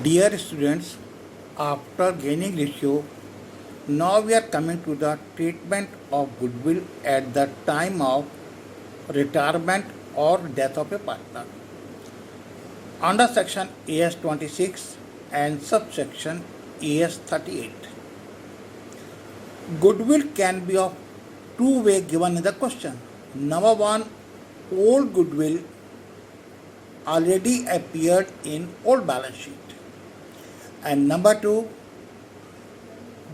Dear students, after gaining ratio, now we are coming to the treatment of goodwill at the time of retirement or death of a partner. Under section AS 26 and subsection AS 38. Goodwill can be of two ways given in the question. Number one, old goodwill already appeared in old balance sheet. And number two,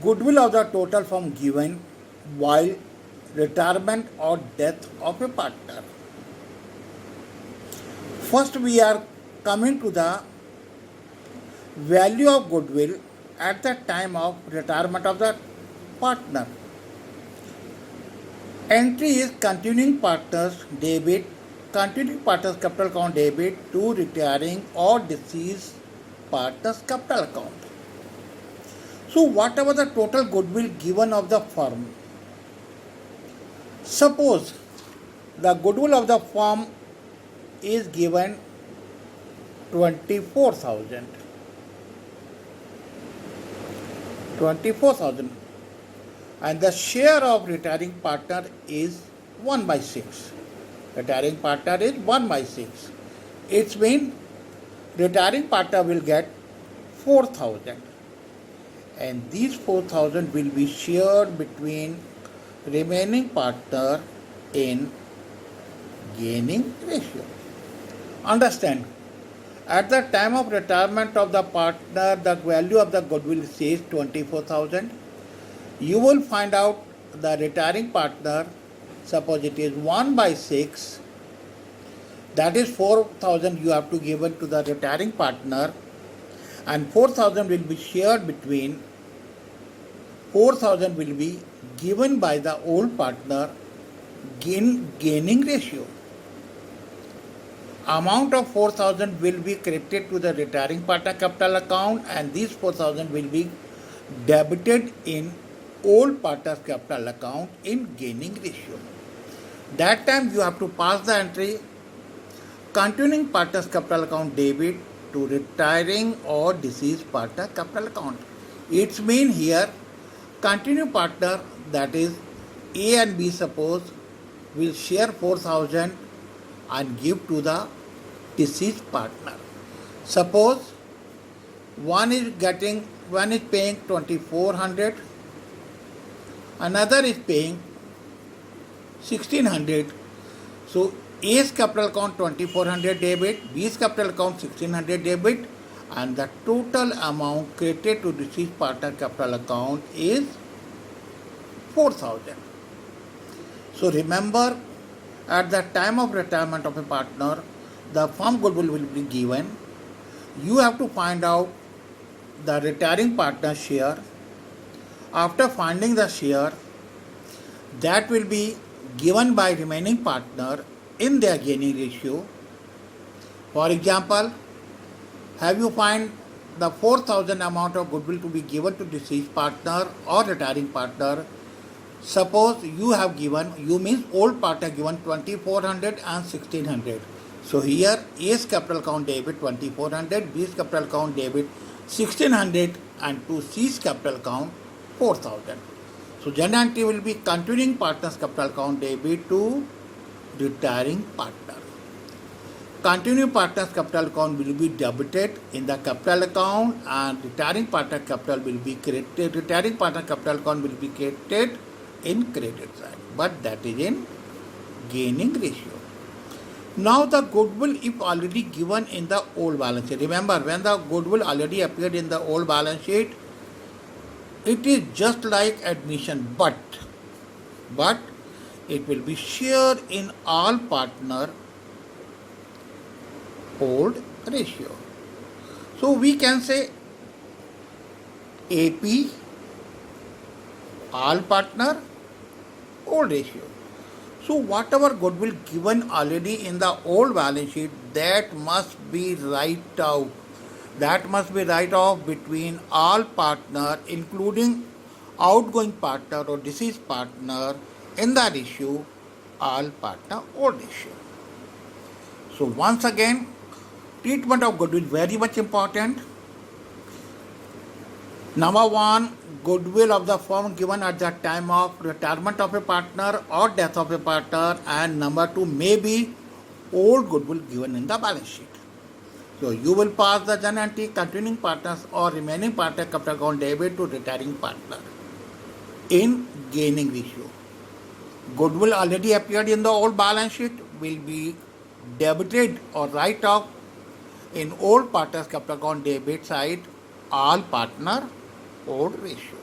goodwill of the total sum given while retirement or death of a partner. First, we are coming to the value of goodwill at the time of retirement of the partner. Entry is continuing partners debit, continuing partners capital account debit to retiring or deceased partners capital account. So whatever the total goodwill given of the firm, suppose the goodwill of the firm is given 24,000 and the share of retiring partner is 1/6. Retiring partner is 1/6. It means retiring partner will get 4,000 and these 4,000 will be shared between remaining partner in gaining ratio. Understand, at the time of retirement of the partner, the value of the goodwill says 24,000. You will find out the retiring partner, suppose it is 1/6, that is 4,000 you have to give it to the retiring partner and 4,000 will be shared between, 4,000 will be given by the old partner gaining ratio. Amount of 4,000 will be credited to the retiring partner capital account and these 4,000 will be debited in old partner's capital account in gaining ratio. That time you have to pass the entry continuing partner's capital account debit to retiring or deceased partner capital account. It's mean here continuing partner, that is A and B, suppose will share 4,000 and give to the deceased partner. Suppose one is paying 2,400, another is paying 1,600. So A's capital account 2,400 debit, B's capital account 1,600 debit, and the total amount credited to deceased partner capital account is 4,000. So remember, at the time of retirement of a partner, the firm goodwill will be given. You have to find out the retiring partner share. After finding the share, that will be given by remaining partner in their gaining ratio. For example, have you find the 4,000 amount of goodwill to be given to deceased partner or retiring partner? Suppose you have given, you means old partner given 2,400 and 1,600. So here A's capital account debit 2,400, B's capital account debit 1,600 and to C's capital account 4,000. So general entry will be continuing partner's capital account debit to retiring partner. Continuing partner's capital account will be debited in the capital account and retiring partner capital will be credited. Retiring partner capital account will be credited in credit side, but that is in gaining ratio. Now the goodwill if already given in the old balance sheet. Remember, when the goodwill already appeared in the old balance sheet, it is just like admission, but it will be shared in all partner old ratio. So we can say AP all partner old ratio. So whatever goodwill given already in the old balance sheet, that must be write out. That must be write off between all partner, including outgoing partner or deceased partner in the ratio all partner old ratio. So once again, treatment of goodwill very much important. Number one, goodwill of the firm given at the time of retirement of a partner or death of a partner, and number two may be old goodwill given in the balance sheet. So you will pass the journal entry continuing partners or remaining partner capital account debit to retiring partner. In gaining ratio, goodwill already appeared in the old balance sheet will be debited or write off in old partners capital account debit side all partner old ratio.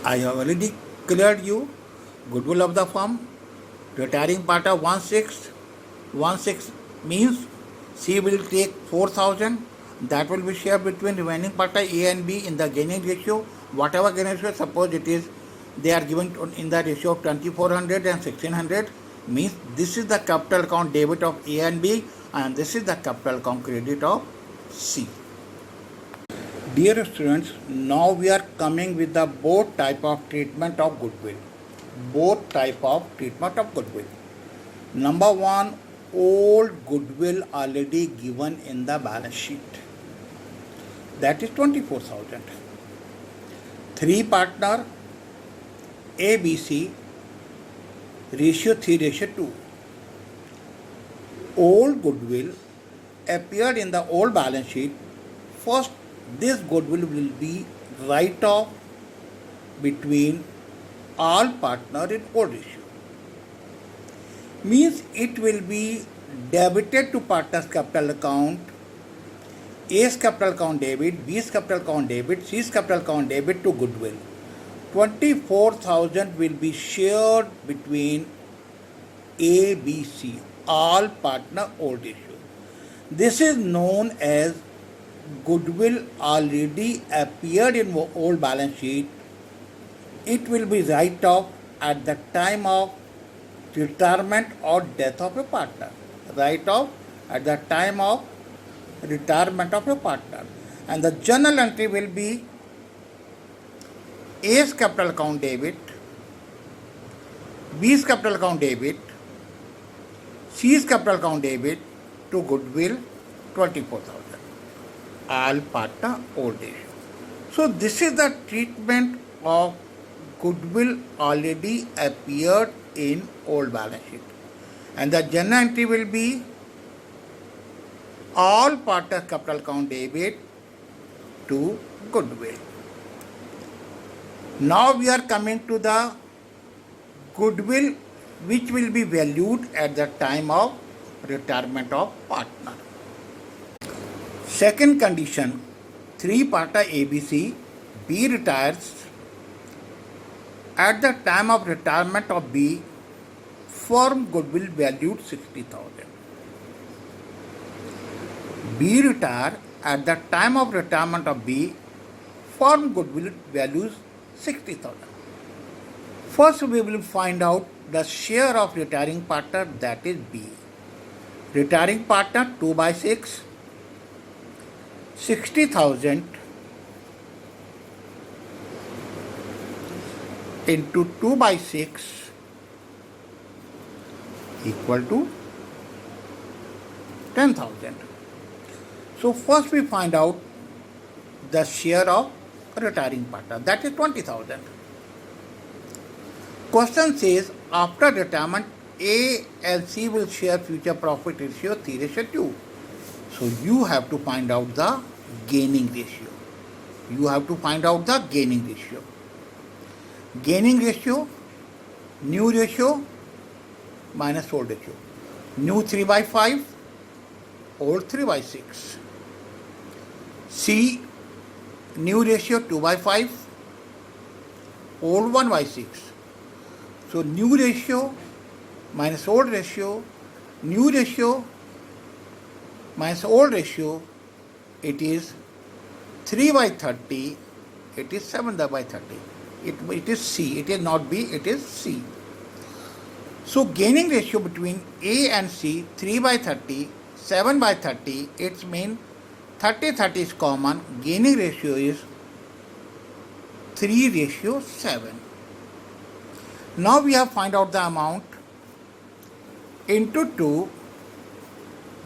I have already cleared you goodwill of the firm. Retiring partner 1/6. 1/6 means C will take 4,000. That will be shared between remaining partner A and B in the gaining ratio. Whatever gaining ratio, suppose it is they are given in the ratio of 2400 and 1600, means this is the capital account debit of A and B, and this is the capital account credit of C. Dear students, now we are coming with the both type of treatment of goodwill. Both type of treatment of goodwill. Number one, old goodwill already given in the balance sheet. That is 24,000. Three partner ABC, ratio 3:2. Old goodwill appeared in the old balance sheet. First, this goodwill will be write off between all partner in old ratio. Means it will be debited to partner's capital account, A's capital account debit, B's capital account debit, C's capital account debit to goodwill. 24,000 will be shared between A, B, C, all partner old ratio. This is known as goodwill already appeared in old balance sheet. It will be write off at the time of retirement or death of a partner. Write off at the time of retirement of a partner. And the journal entry will be A's capital account debit, B's capital account debit, C's capital account debit to goodwill 24,000. All partner old ratio. So this is the treatment of goodwill already appeared in old balance sheet. And the journal entry will be all partners capital account debit to goodwill. Now we are coming to the goodwill which will be valued at the time of retirement of partner. Second condition, three partner ABC, B retires. At the time of retirement of B, firm goodwill valued 60,000. B retire at the time of retirement of B, firm goodwill values 60,000. First we will find out the share of retiring partner, that is B. Retiring partner 2/6, 60,000 into 2/6 equal to 10,000. So first we find out the share of retiring partner, that is 20,000. Question says after retirement A and C will share future profit ratio 3:2. So you have to find out the gaining ratio. You have to find out the gaining ratio. Gaining ratio, new ratio minus old ratio. New 3/5, old 3/6. C, new ratio 2/5, old 1/6. So new ratio minus old ratio, new ratio minus old ratio, it is 3/30, it is 7/30. It is C, it is not B, it is C. So gaining ratio between A and C, 3/30, 7/30, it means 30/30 is common, gaining ratio is 3:7. Now we have find out the amount into 2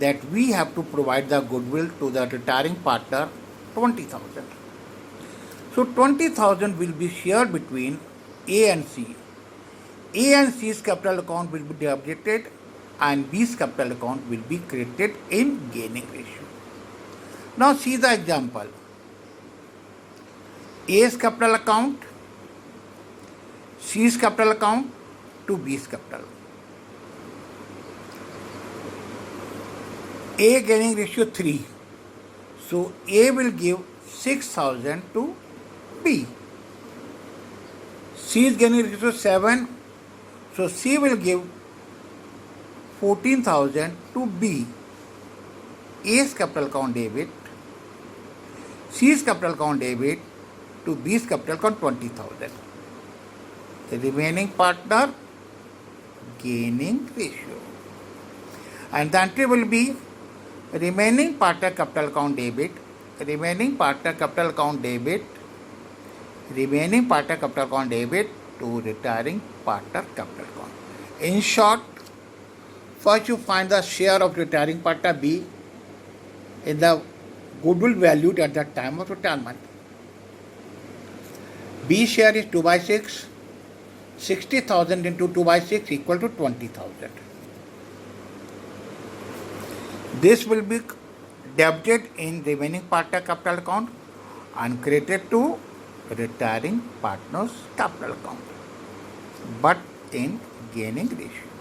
that we have to provide the goodwill to the retiring partner 20,000. So 20,000 will be shared between A and C. A and C's capital account will be debited and B's capital account will be credited in gaining ratio. Now see the example. A's capital account, C's capital account to B's capital. A gaining ratio 3. So A will give 6,000 to B. C is gaining ratio 7. So C will give 14,000 to B. A's capital account debit, C's capital account debit to B's capital account 20,000. The remaining partner gaining ratio. And the entry will be remaining partner capital account debit, remaining partner capital account debit, remaining partner capital account debit to retiring partner capital account. In short, first you find the share of retiring partner B in the goodwill valued at the time of retirement. B share is 2 by 6. 60,000 into 2 by 6 equal to 20,000. This will be debited in remaining partner capital account and credited to retiring partner's capital account, but in gaining ratio.